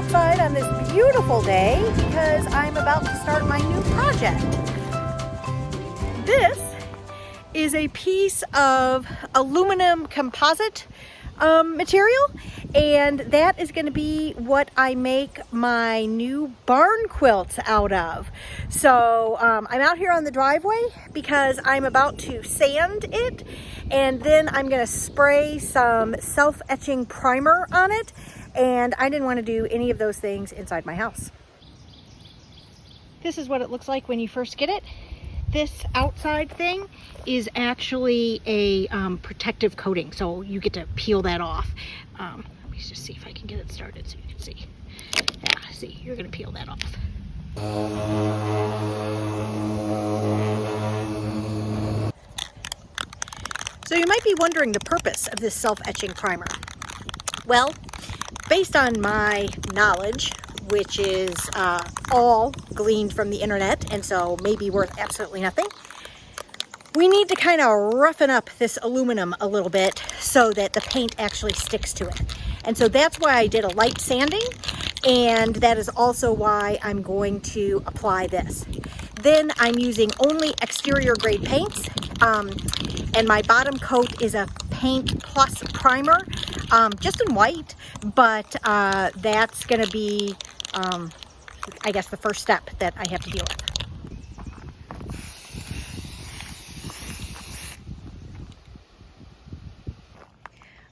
outside on this beautiful day because I'm about to start my new project. This is a piece of aluminum composite material, and that is going to be what I make my new barn quilts out of. So I'm out here on the driveway because I'm about to sand it, and then I'm going to spray some self-etching primer on it, and I didn't want to do any of those things inside my house. This is what it looks like when you first get it. This outside thing is actually a protective coating, so you get to peel that off. Let me just see if I can get it started so you can see. Yeah, see, you're gonna peel that off. So you might be wondering the purpose of this self-etching primer. Well, based on my knowledge, which is all gleaned from the internet and so may be worth absolutely nothing, we need to kind of roughen up this aluminum a little bit so that the paint actually sticks to it. And so that's why I did a light sanding, and that is also why I'm going to apply this. Then I'm using only exterior grade paints, and my bottom coat is a Paint Plus primer, just in white, but that's going to be, I guess, the first step that I have to deal with.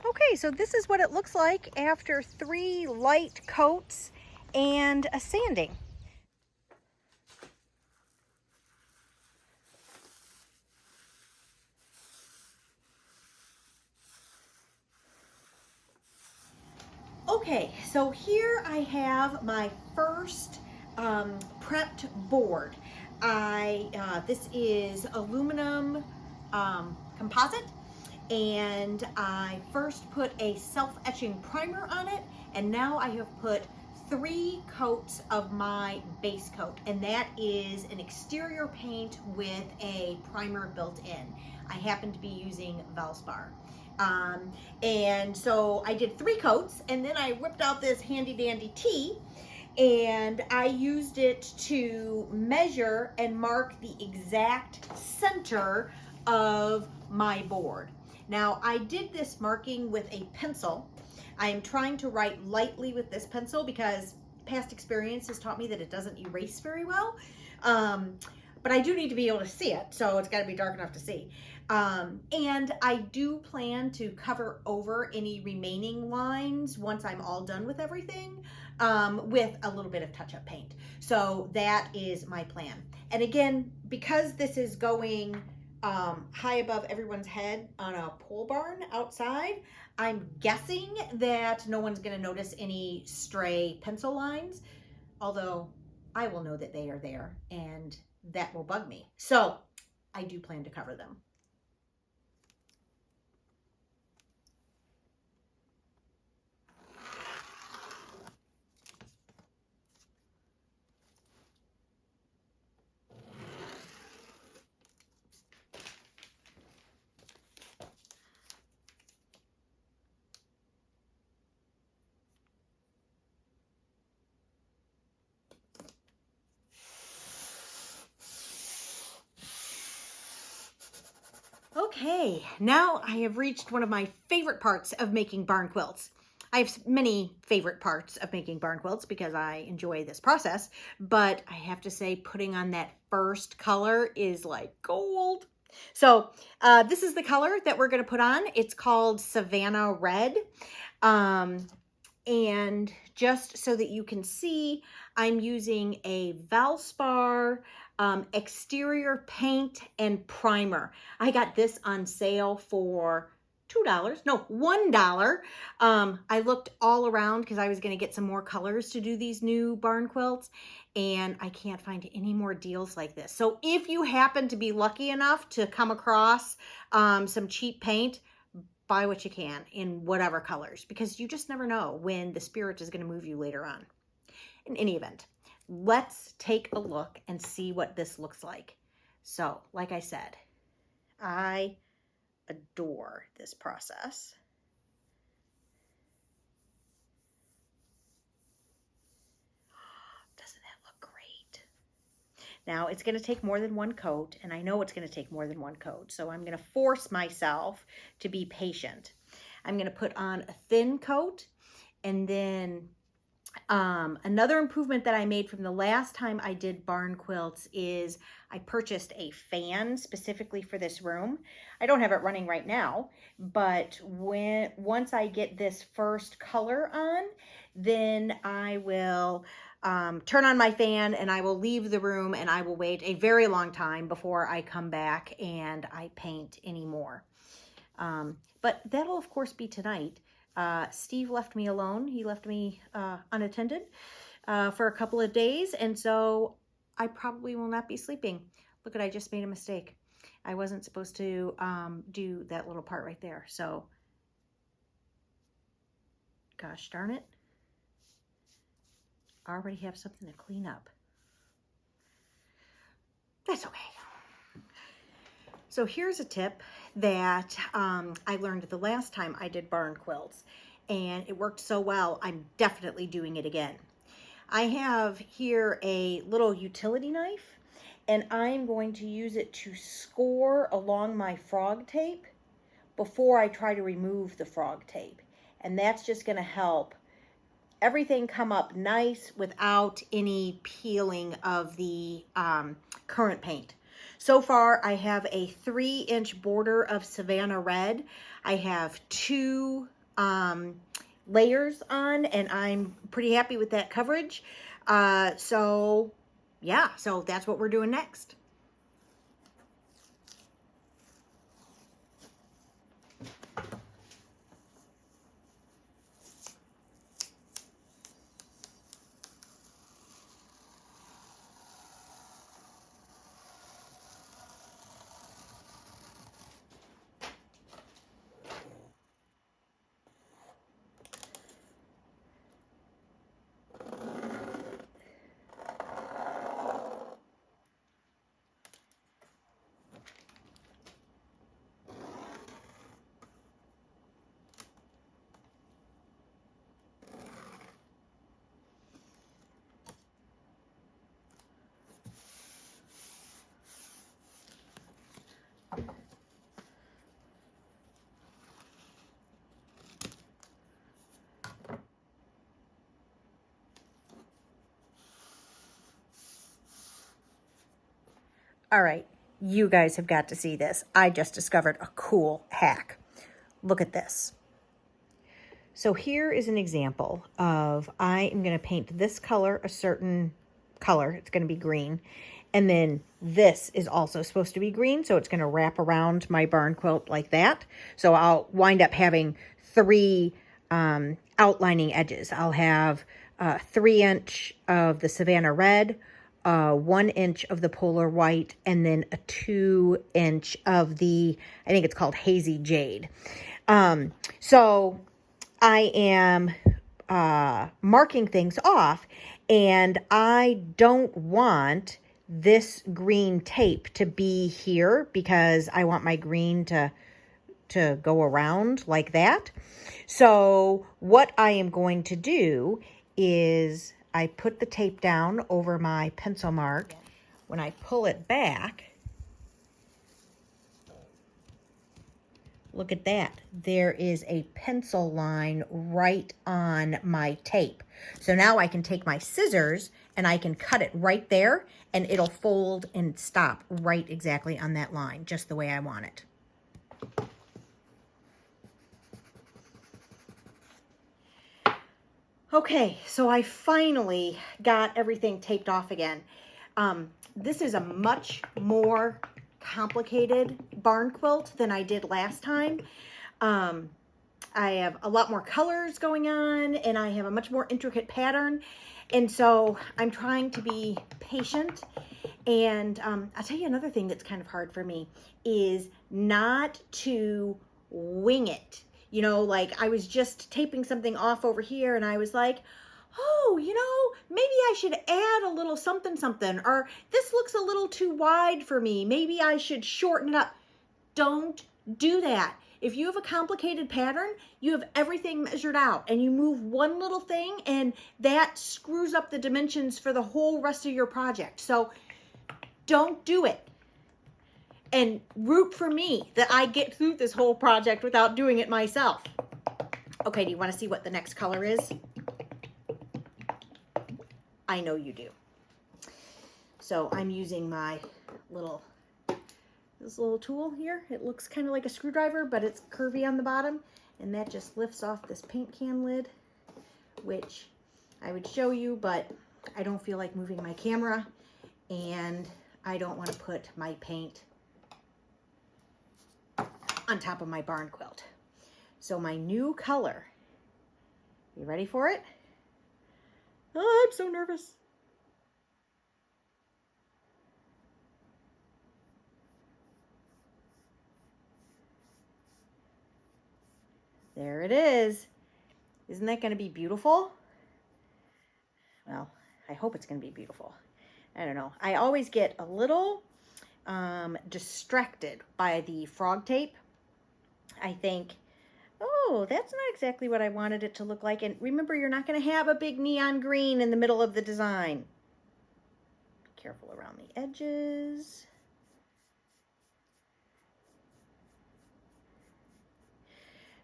Okay, so this is what it looks like after 3 light coats and a sanding. Okay, so here I have my first prepped board. This is aluminum composite, and I first put a self-etching primer on it, and now I have put 3 coats of my base coat, and that is an exterior paint with a primer built in. I happen to be using Valspar. And so I did 3 coats, and then I whipped out this handy dandy T, and I used it to measure and mark the exact center of my board. Now, I did this marking with a pencil. I am trying to write lightly with this pencil because past experience has taught me that it doesn't erase very well. But I do need to be able to see it, so it's got to be dark enough to see. And I do plan to cover over any remaining lines once I'm all done with everything, with a little bit of touch-up paint. So that is my plan. And again, because this is going high above everyone's head on a pole barn outside, I'm guessing that no one's going to notice any stray pencil lines, although I will know that they are there, and that will bug me. So I do plan to cover them. Okay, now I have reached one of my favorite parts of making barn quilts. I have many favorite parts of making barn quilts because I enjoy this process, but I have to say putting on that first color is like gold. So this is the color that we're going to put on. It's called Savannah Red. And just so that you can see, I'm using a Valspar exterior paint and primer. I got this on sale for $2, no, $1. I looked all around because I was going to get some more colors to do these new barn quilts, and I can't find any more deals like this. So if you happen to be lucky enough to come across some cheap paint, buy what you can in whatever colors, because you just never know when the spirit is going to move you later on. In any event, let's take a look and see what this looks like. So, like I said, I adore this process. Now it's going to take more than one coat, and I know it's going to take more than one coat, so I'm going to force myself to be patient. I'm going to put on a thin coat, and then another improvement that I made from the last time I did barn quilts is I purchased a fan specifically for this room. I don't have it running right now, but once I get this first color on, then I will turn on my fan and I will leave the room, and I will wait a very long time before I come back and I paint anymore. But that'll of course be tonight. Steve left me alone. He left me unattended for a couple of days, and so I probably will not be sleeping. Look at, I just made a mistake. I wasn't supposed to do that little part right there. So, gosh darn it. I already have something to clean up. That's okay. So here's a tip that I learned the last time I did barn quilts, and it worked so well, I'm definitely doing it again. I have here a little utility knife, and I'm going to use it to score along my frog tape before I try to remove the frog tape. And that's just going to help everything come up nice without any peeling of the current paint. So far, I have a 3-inch border of Savannah Red. I have 2 layers on, and I'm pretty happy with that coverage. So yeah, so that's what we're doing next. All right, you guys have got to see this. I just discovered a cool hack. Look at this. So here is an example of, I am going to paint this color a certain color. It's going to be green. And then this is also supposed to be green, so it's going to wrap around my barn quilt like that. So I'll wind up having 3 outlining edges. I'll have 3-inch of the Savannah Red, 1-inch of the Polar White, and then a 2-inch of the, I think it's called Hazy Jade. So I am marking things off, and I don't want this green tape to be here because I want my green to go around like that. So what I am going to do is I put the tape down over my pencil mark. When I pull it back, look at that. There is a pencil line right on my tape. So now I can take my scissors and I can cut it right there, and it'll fold and stop right exactly on that line, just the way I want it. Okay, so I finally got everything taped off again. This is a much more complicated barn quilt than I did last time. I have a lot more colors going on, and I have a much more intricate pattern. And so I'm trying to be patient. And I'll tell you another thing that's kind of hard for me is not to wing it. You know, like I was just taping something off over here, and I was like, oh, you know, maybe I should add a little something something, or this looks a little too wide for me. Maybe I should shorten it up. Don't do that. If you have a complicated pattern, you have everything measured out, and you move one little thing and that screws up the dimensions for the whole rest of your project. So Don't do it. And root for me that I get through this whole project without doing it myself. Okay, do you want to see what the next color is? I know you do. So I'm using my this little tool here. It looks kind of like a screwdriver, but it's curvy on the bottom. And that just lifts off this paint can lid, which I would show you, but I don't feel like moving my camera, and I don't want to put my paint on top of my barn quilt. So my new color, you ready for it? Oh, I'm so nervous. There it is. Isn't that going to be beautiful? Well, I hope it's going to be beautiful. I don't know. I always get a little distracted by the frog tape. I think, oh, that's not exactly what I wanted it to look like. And remember, you're not going to have a big neon green in the middle of the design. Be careful around the edges.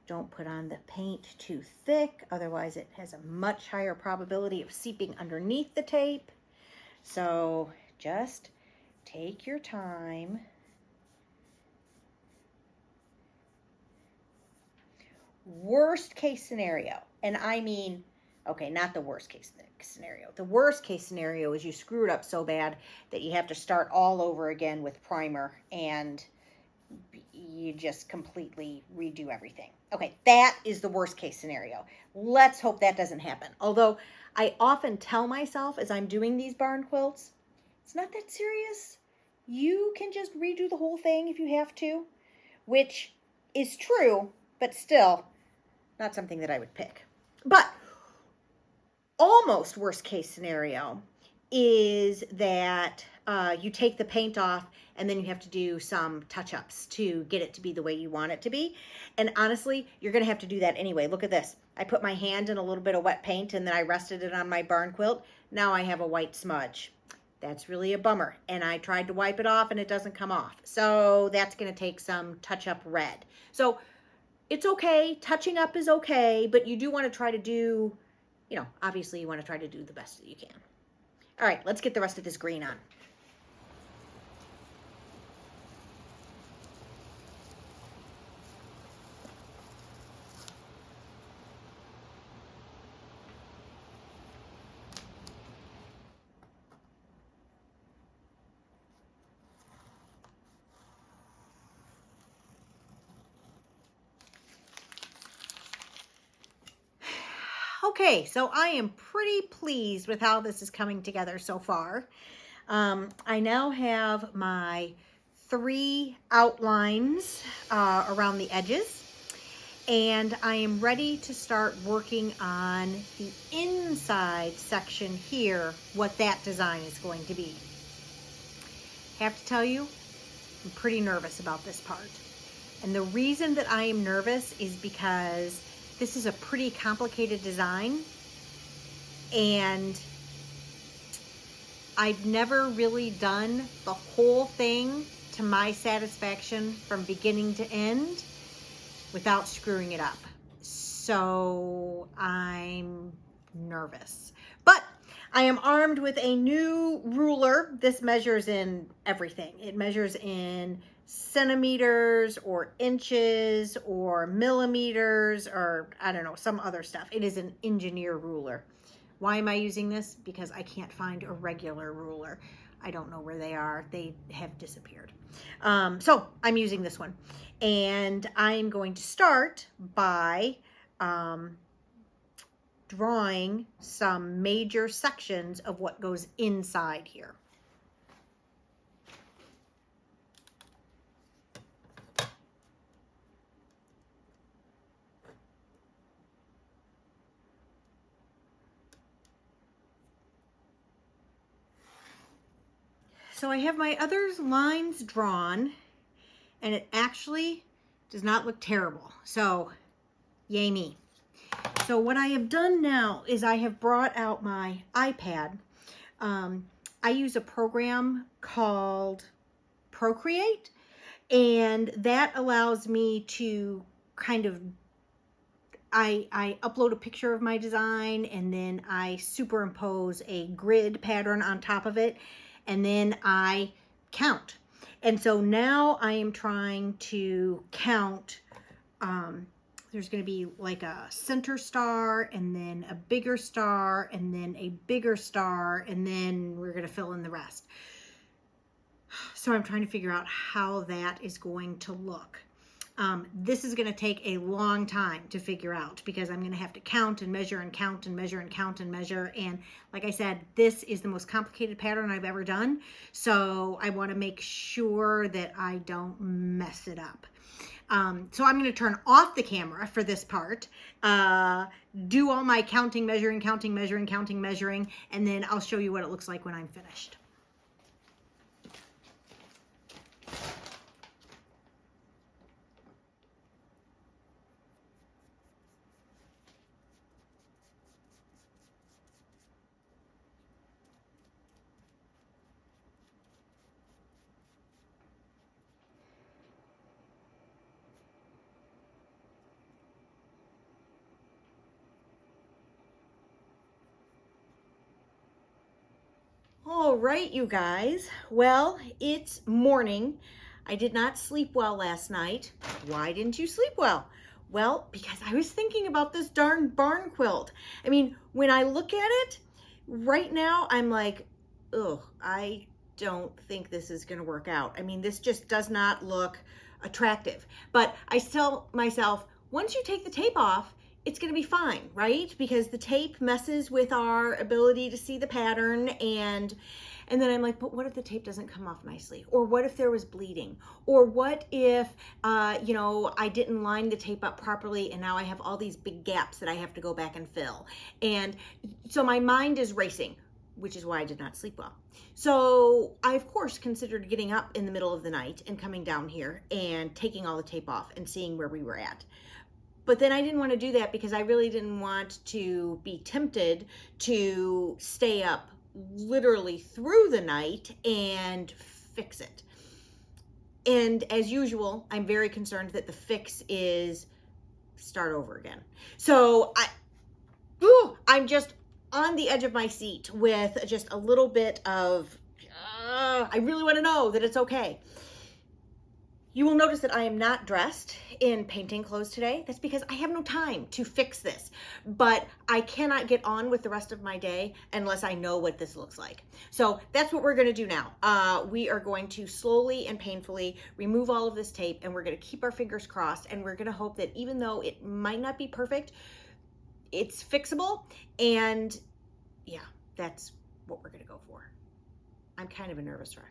Don't put on the paint too thick, otherwise it has a much higher probability of seeping underneath the tape. So just take your time. Worst case scenario, and I mean, okay, not the worst case scenario. The worst case scenario is you screw it up so bad that you have to start all over again with primer and you just completely redo everything. Okay, that is the worst case scenario. Let's hope that doesn't happen. Although I often tell myself as I'm doing these barn quilts, it's not that serious. You can just redo the whole thing if you have to, which is true, but still not something that I would pick. But almost worst case scenario is that you take the paint off and then you have to do some touch-ups to get it to be the way you want it to be. And honestly, you're going to have to do that anyway. Look at this. I put my hand in a little bit of wet paint and then I rested it on my barn quilt. Now I have a white smudge. That's really a bummer. And I tried to wipe it off and it doesn't come off. So that's going to take some touch-up red. So it's okay. Touching up is okay, but you do want to try to do, you know, obviously you want to try to do the best that you can. All right, let's get the rest of this green on. Okay, so I am pretty pleased with how this is coming together so far. I now have my 3 outlines around the edges, and I am ready to start working on the inside section here, what that design is going to be. Have to tell you, I'm pretty nervous about this part. And the reason that I am nervous is because this is a pretty complicated design, and I've never really done the whole thing to my satisfaction from beginning to end without screwing it up. So I'm nervous. But I am armed with a new ruler. This measures in everything. It measures in centimeters or inches or millimeters or I don't know, some other stuff. It is an engineer ruler. Why am I using this? Because I can't find a regular ruler. I don't know where they are. They have disappeared. So I'm using this one. And I'm going to start by drawing some major sections of what goes inside here. So I have my other lines drawn, and it actually does not look terrible. So yay me. So what I have done now is I have brought out my iPad. I use a program called Procreate, and that allows me to kind of, I upload a picture of my design, and then I superimpose a grid pattern on top of it, and then I count. And so now I am trying to count, there's going to be like a center star, and then a bigger star, and then a bigger star, and then we're going to fill in the rest. So I'm trying to figure out how that is going to look. This is going to take a long time to figure out, because I'm going to have to count and measure and count and measure and count and measure. And like I said, this is the most complicated pattern I've ever done. So I want to make sure that I don't mess it up. So I'm going to turn off the camera for this part, do all my counting, measuring, counting, measuring, counting, measuring, and then I'll show you what it looks like when I'm finished. All right, you guys. Well, it's morning. I did not sleep well last night. Why didn't you sleep well? Well, because I was thinking about this darn barn quilt. I mean, when I look at it right now, I'm like, ugh, I don't think this is going to work out. I mean, this just does not look attractive. But I tell myself, once you take the tape off, it's going to be fine, right? Because the tape messes with our ability to see the pattern, and then I'm like, but what if the tape doesn't come off nicely? Or what if there was bleeding? Or what if, I didn't line the tape up properly, and now I have all these big gaps that I have to go back and fill. And so my mind is racing, which is why I did not sleep well. So I, of course, considered getting up in the middle of the night and coming down here and taking all the tape off and seeing where we were at. But then I didn't want to do that, because I really didn't want to be tempted to stay up literally through the night and fix it. And as usual, I'm very concerned that the fix is start over again. So I'm just on the edge of my seat with just a little bit of, I really want to know that it's okay. You will notice that I am not dressed in painting clothes today. That's because I have no time to fix this, but I cannot get on with the rest of my day unless I know what this looks like. So that's what we're gonna do now. We are going to slowly and painfully remove all of this tape, and we're gonna keep our fingers crossed, and we're gonna hope that even though it might not be perfect, it's fixable. And yeah, that's what we're gonna go for. I'm kind of a nervous wreck.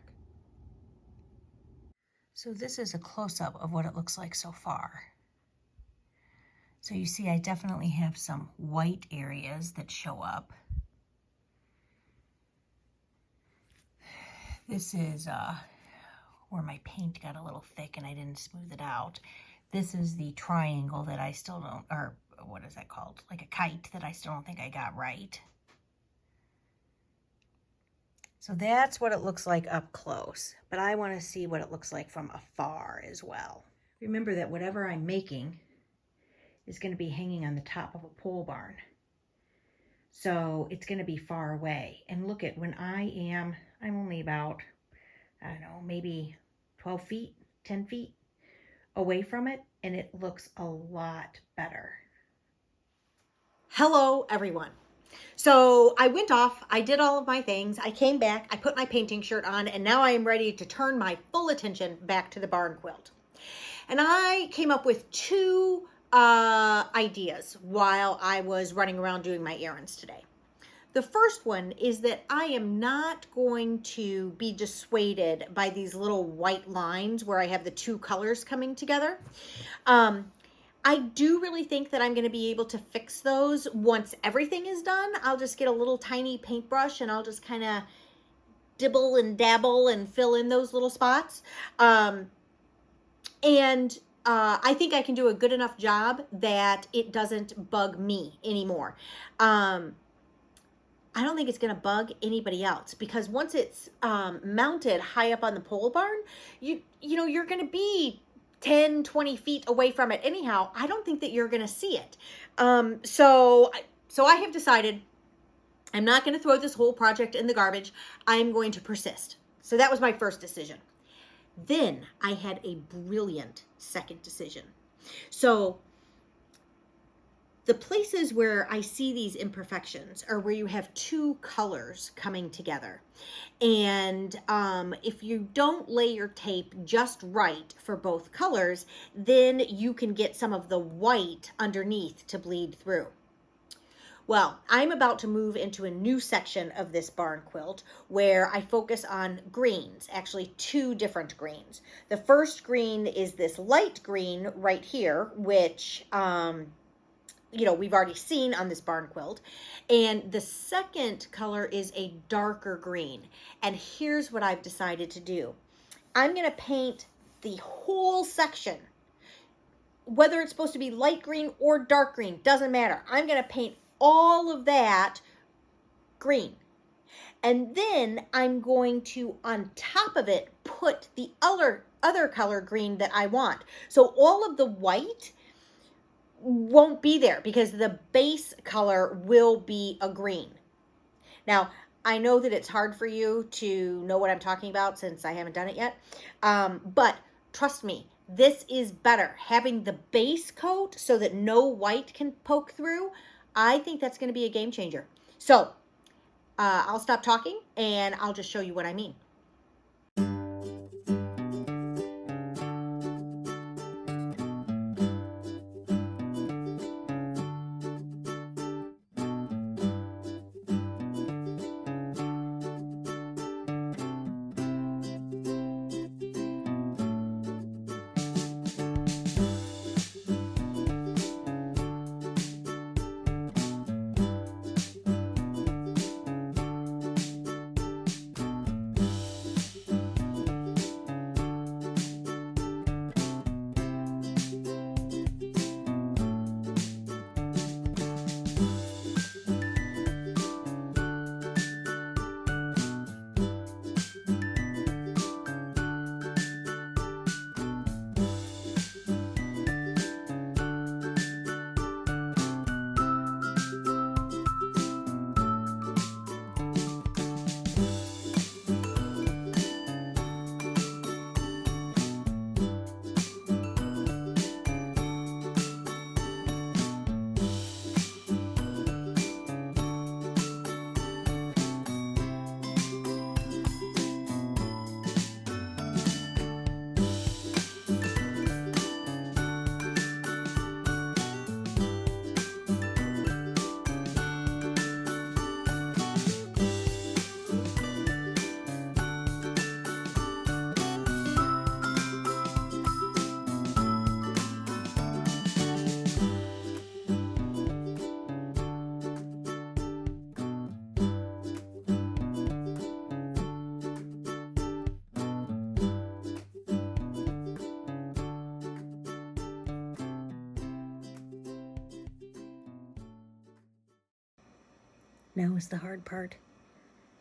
So this is a close-up of what it looks like so far. So you see I definitely have some white areas that show up. This is where my paint got a little thick and I didn't smooth it out. This is the triangle that I still don't, or what is that called? Like a kite that I still don't think I got right. So that's what it looks like up close, but I want to see what it looks like from afar as well. Remember that whatever I'm making is going to be hanging on the top of a pole barn. So it's going to be far away. And look at when I'm only about, I don't know, maybe 12 feet, 10 feet away from it, and it looks a lot better. Hello, everyone. So I went off, I did all of my things, I came back, I put my painting shirt on, and now I am ready to turn my full attention back to the barn quilt. And I came up with two ideas while I was running around doing my errands today. The first one is that I am not going to be dissuaded by these little white lines where I have the two colors coming together. I do really think that I'm going to be able to fix those once everything is done. I'll just get a little tiny paintbrush and I'll just kind of dibble and dabble and fill in those little spots. I think I can do a good enough job that it doesn't bug me anymore. I don't think it's going to bug anybody else, because once it's mounted high up on the pole barn, you know, you're going to be 10, 20 feet away from it anyhow. I don't think that you're going to see it. So I have decided I'm not going to throw this whole project in the garbage. I'm going to persist. So that was my first decision. Then I had a brilliant second decision. So the places where I see these imperfections are where you have two colors coming together. And if you don't lay your tape just right for both colors, then you can get some of the white underneath to bleed through. Well, I'm about to move into a new section of this barn quilt where I focus on greens, actually two different greens. The first green is this light green right here, which, you know, we've already seen on this barn quilt. And the second color is a darker green. And here's what I've decided to do. I'm going to paint the whole section. Whether it's supposed to be light green or dark green, doesn't matter. I'm going to paint all of that green. And then I'm going to, on top of it, put the other color green that I want. So all of the white won't be there because the base color will be a green. Now, I know that it's hard for you to know what I'm talking about since I haven't done it yet. But trust me, this is better. Having the base coat so that no white can poke through, I think that's going to be a game changer. So I'll stop talking and I'll just show you what I mean. Now is the hard part.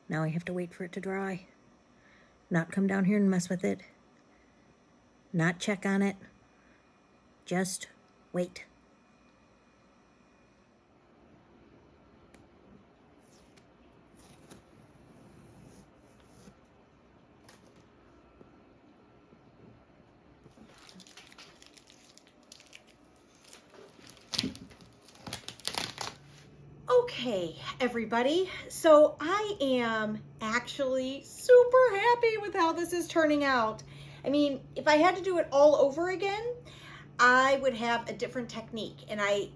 Now I have to wait for it to dry. Not come down here and mess with it. Not check on it. Just wait. Okay, everybody, so I am actually super happy with how this is turning out. I mean, if I had to do it all over again, I would have a different technique. And I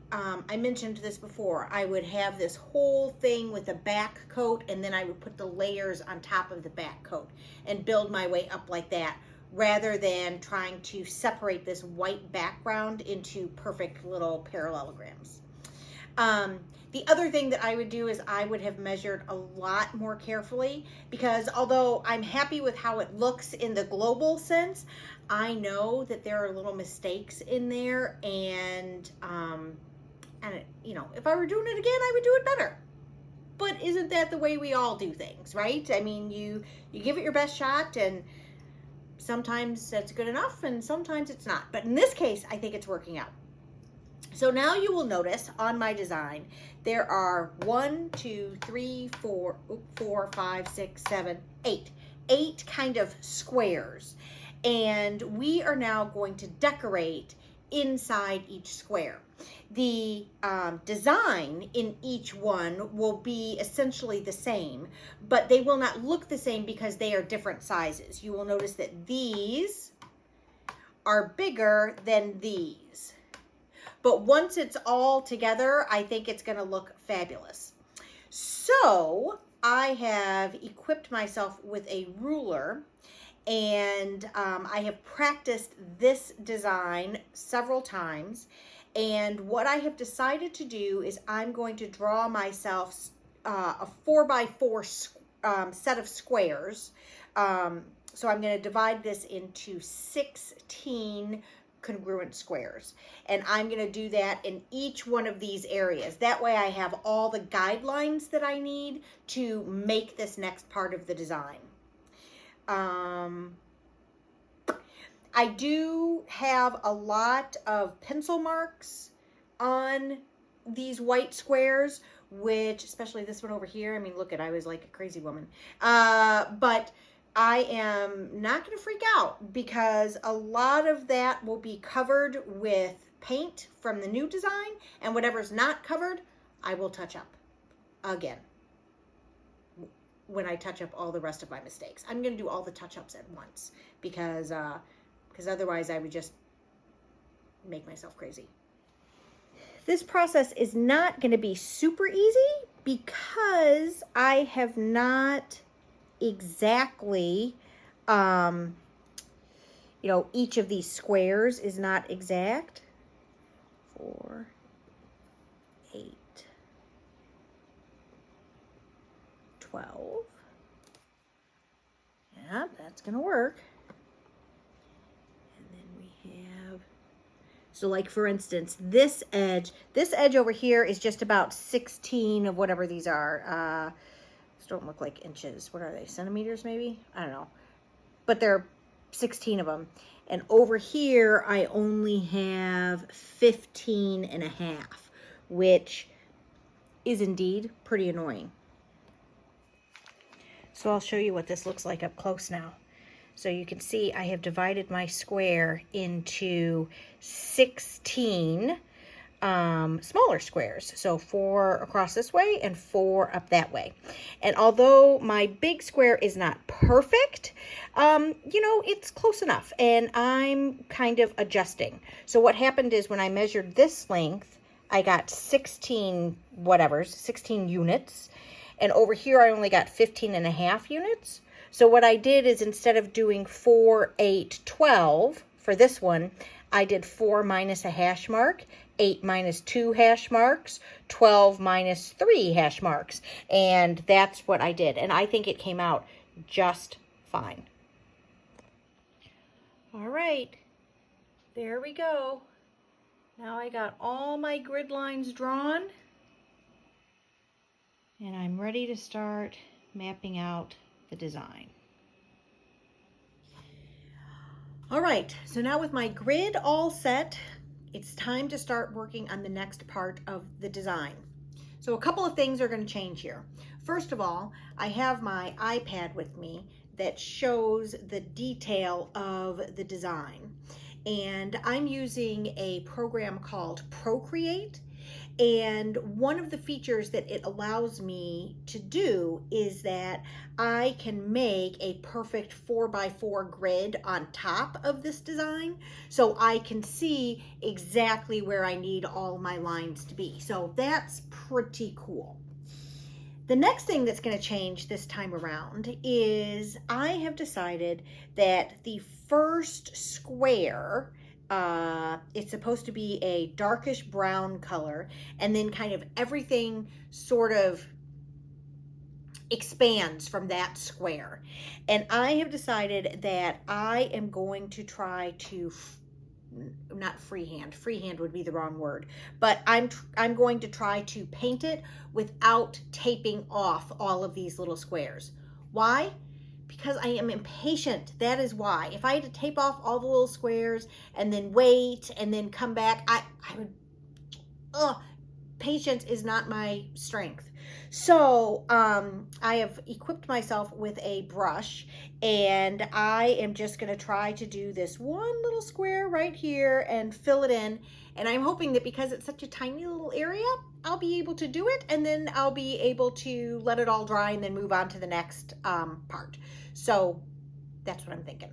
mentioned this before. I would have this whole thing with a back coat, and then I would put the layers on top of the back coat and build my way up like that, rather than trying to separate this white background into perfect little parallelograms. The other thing that I would do is I would have measured a lot more carefully, because although I'm happy with how it looks in the global sense, I know that there are little mistakes in there, and you know, if I were doing it again, I would do it better. but isn't that the way we all do things, right? I mean, you give it your best shot, and sometimes that's good enough and sometimes it's not. But in this case, I think it's working out. So now you will notice on my design, there are 1, 2, 3, 4, 4, 5, 6, 7, 8. 8 kind of squares. And we are now going to decorate inside each square. The design in each one will be essentially the same, but they will not look the same because they are different sizes. You will notice that these are bigger than these. But once it's all together, I think it's going to look fabulous. So I have equipped myself with a ruler, and I have practiced this design several times. And what I have decided to do is I'm going to draw myself a 4x4 set of squares. So I'm going to divide this into 16 congruent squares, and I'm going to do that in each one of these areas. That way I have all the guidelines that I need to make this next part of the design. I do have a lot of pencil marks on these white squares, which, especially this one over here, I mean, look at, I was like a crazy woman. But I am not going to freak out because a lot of that will be covered with paint from the new design, and whatever's not covered, I will touch up again when I touch up all the rest of my mistakes. I'm going to do all the touch-ups at once because otherwise I would just make myself crazy. This process is not going to be super easy because I have not exactly, each of these squares is not exact. 4, 8, 12. Yeah, that's going to work. And then we have, so like for instance, this edge over here is just about 16 of whatever these are. Don't look like inches. What are they? Centimeters maybe? I don't know. But there are 16 of them. And over here, I only have 15 and a half, which is indeed pretty annoying. So I'll show you what this looks like up close now. So you can see I have divided my square into 16 smaller squares. So 4 across this way and 4 up that way. And although my big square is not perfect, it's close enough, and I'm kind of adjusting. So what happened is when I measured this length, I got 16 units, and over here I only got 15 and a half units. So what I did is instead of doing 4, 8, 12 for this one, I did 4 minus a hash mark, 8 minus 2 hash marks, 12 minus 3 hash marks. And that's what I did. And I think it came out just fine. All right, there we go. Now I got all my grid lines drawn, and I'm ready to start mapping out the design. All right, so now with my grid all set, it's time to start working on the next part of the design. So a couple of things are going to change here. First of all, I have my iPad with me that shows the detail of the design. And I'm using a program called Procreate. And one of the features that it allows me to do is that I can make a perfect 4x4 grid on top of this design, so I can see exactly where I need all my lines to be. So that's pretty cool. The next thing that's going to change this time around is I have decided that the first square, it's supposed to be a darkish brown color, and then kind of everything sort of expands from that square. And I have decided that I am going to try to not freehand. Freehand would be the wrong word. But I'm going to try to paint it without taping off all of these little squares. Why? Because I am impatient. That is why. If I had to tape off all the little squares and then wait and then come back, I would, ugh, patience is not my strength. So I have equipped myself with a brush, and I am just going to try to do this one little square right here and fill it in. And I'm hoping that because it's such a tiny little area, I'll be able to do it, and then I'll be able to let it all dry and then move on to the next part. So that's what I'm thinking.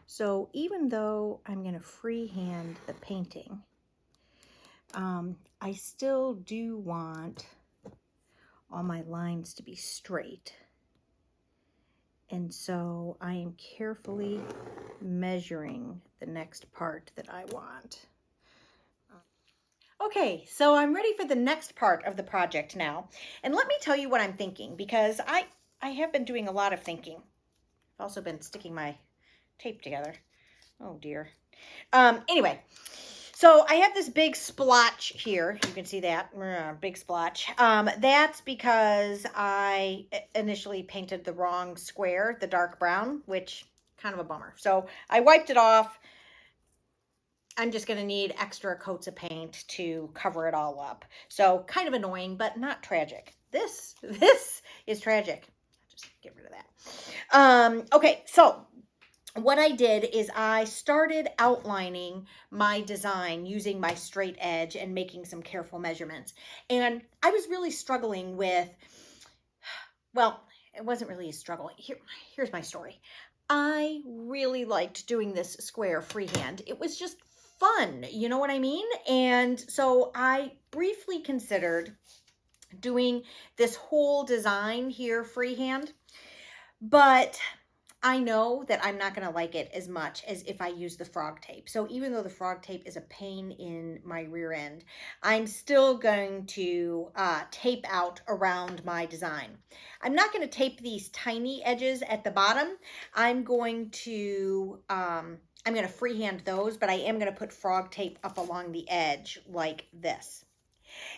So even though I'm going to freehand the painting, I still do want all my lines to be straight. And so I am carefully measuring the next part that I want. Okay, so I'm ready for the next part of the project now. And let me tell you what I'm thinking, because I have been doing a lot of thinking. I've also been sticking my tape together. Oh dear. Anyway, so I have this big splotch here. You can see that big splotch. That's because I initially painted the wrong square, the dark brown, which kind of a bummer. So I wiped it off. I'm just going to need extra coats of paint to cover it all up. So kind of annoying, but not tragic. This is tragic. Just get rid of that. Okay, so what I did is I started outlining my design using my straight edge and making some careful measurements. And I was really struggling with, well, it wasn't really a struggle. Here's my story. I really liked doing this square freehand. It was just fun, you know what I mean? And so I briefly considered doing this whole design here freehand, but I know that I'm not going to like it as much as if I use the frog tape. So even though the frog tape is a pain in my rear end, I'm still going to tape out around my design. I'm not going to tape these tiny edges at the bottom. I'm going to freehand those, but I am going to put frog tape up along the edge like this.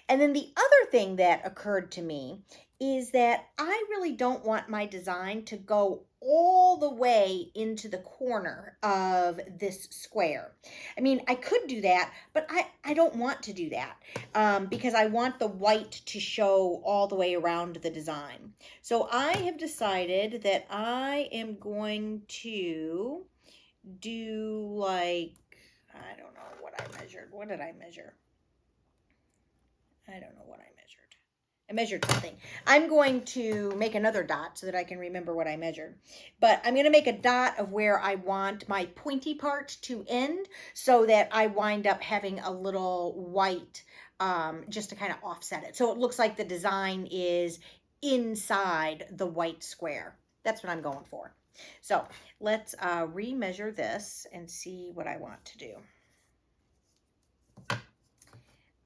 And then the other thing that occurred to me is that I really don't want my design to go all the way into the corner of this square. I mean, I could do that, but I don't want to do that because I want the white to show all the way around the design. So I have decided that I am going to do like, I don't know what I measured. What did I measure? I don't know what I measured. I measured something. I'm going to make another dot so that I can remember what I measured. But I'm going to make a dot of where I want my pointy part to end so that I wind up having a little white just to kind of offset it. So it looks like the design is inside the white square. That's what I'm going for. So let's remeasure this and see what I want to do.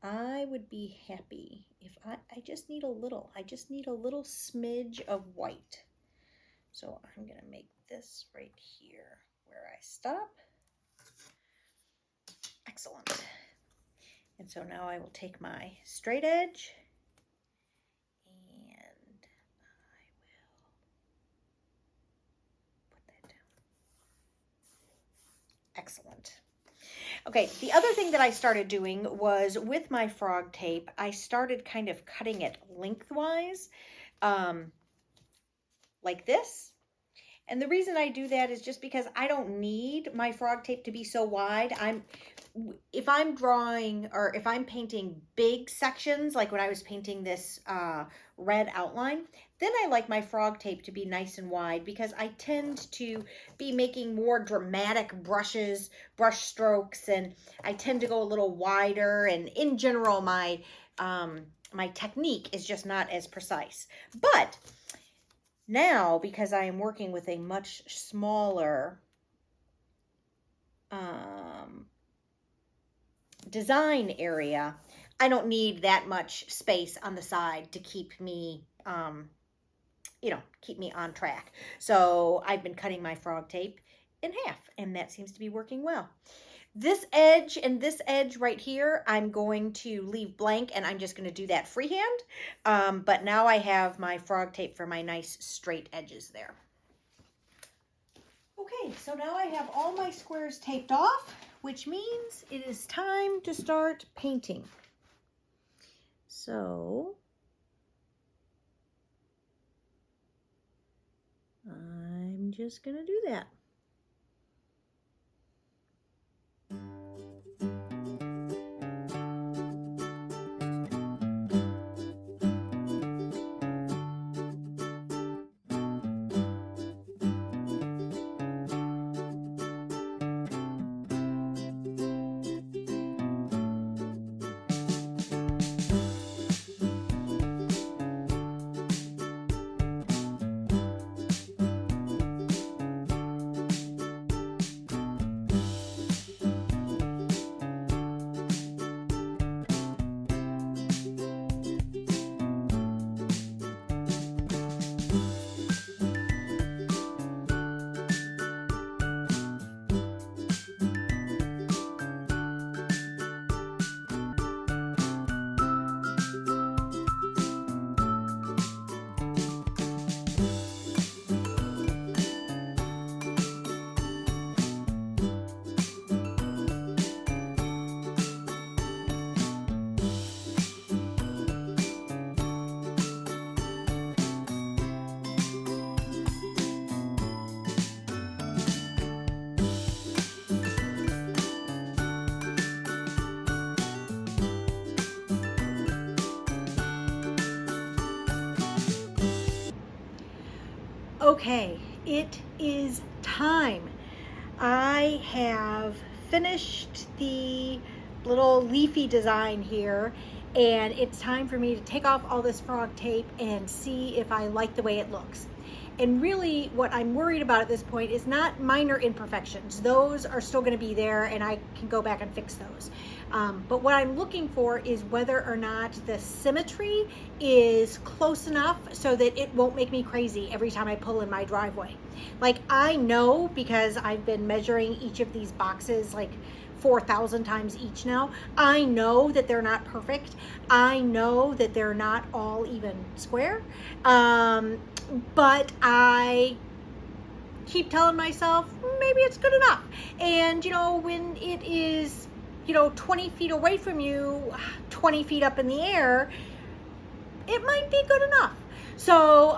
I would be happy if I just need a little, I just need a little smidge of white. So I'm going to make this right here where I stop. Excellent. And so now I will take my straight edge and I will put that down. Excellent. Okay, the other thing that I started doing was with my frog tape, I started kind of cutting it lengthwise, like this. And the reason I do that is just because I don't need my frog tape to be so wide. If I'm drawing or if I'm painting big sections, like when I was painting this red outline, then I like my frog tape to be nice and wide because I tend to be making more dramatic brush strokes, and I tend to go a little wider. And in general, my my technique is just not as precise. But now, because I am working with a much smaller design area, I don't need that much space on the side to keep me, keep me on track. So I've been cutting my frog tape in half, and that seems to be working well. This edge and this edge right here, I'm going to leave blank, and I'm just going to do that freehand. But now I have my frog tape for my nice straight edges there. Okay, so now I have all my squares taped off, which means it is time to start painting. So I'm just going to do that. Okay, it is time. I have finished the little leafy design here, and it's time for me to take off all this frog tape and see if I like the way it looks. And really what I'm worried about at this point is not minor imperfections. Those are still going to be there, and I can go back and fix those. But what I'm looking for is whether or not the symmetry is close enough so that it won't make me crazy every time I pull in my driveway. Like, I know, because I've been measuring each of these boxes like 4,000 times each now. I know that they're not perfect. I know that they're not all even square. But I keep telling myself, maybe it's good enough. And, you know, when it is, you know, 20 feet away from you, 20 feet up in the air, it might be good enough. So,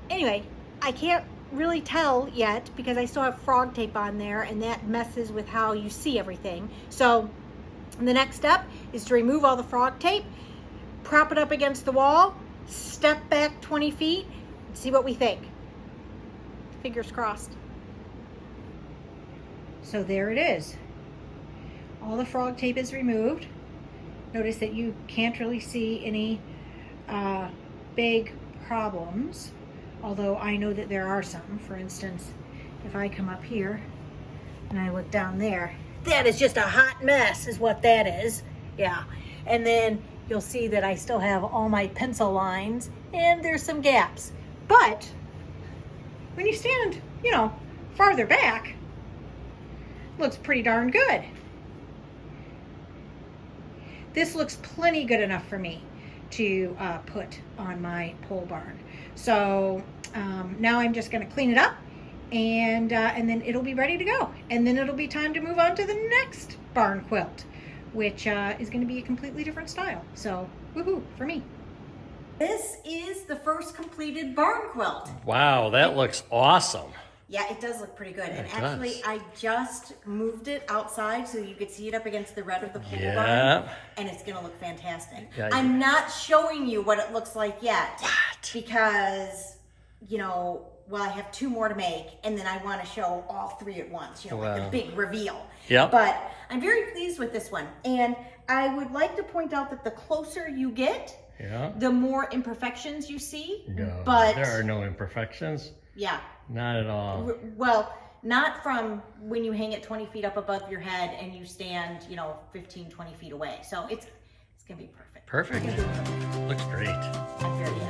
anyway, I can't really tell yet because I still have frog tape on there, and that messes with how you see everything. So the next step is to remove all the frog tape, prop it up against the wall, step back 20 feet, and see what we think. Fingers crossed. So there it is. All the frog tape is removed. Notice that you can't really see any big problems, although I know that there are some. For instance, if I come up here and I look down there, that is just a hot mess is what that is. Yeah. And then you'll see that I still have all my pencil lines and there's some gaps. But when you stand, you know, farther back, it looks pretty darn good. This looks plenty good enough for me to put on my pole barn. So now I'm just going to clean it up, and then it'll be ready to go. And then it'll be time to move on to the next barn quilt, which is going to be a completely different style. So woohoo for me. This is the first completed barn quilt. Wow, that looks awesome. Yeah, it does look pretty good. It And does. actually, I just moved it outside so you could see it up against the red of the pole barn. Yeah. And it's going to look fantastic. Yeah, I'm not showing you what it looks like yet. What? Because, you know, well, I have 2 more to make, and then I want to show all 3 at once, you know, like the big reveal. Yep. But I'm very pleased with this one. And I would like to point out that the closer you get, Yeah. the more imperfections you see. No, but there are no imperfections. yeah. Not at all. Well, not from when you hang it 20 feet up above your head and you stand, you know, 15, 20 feet away. So it's going to be perfect. Perfect. Looks great. I'm very happy.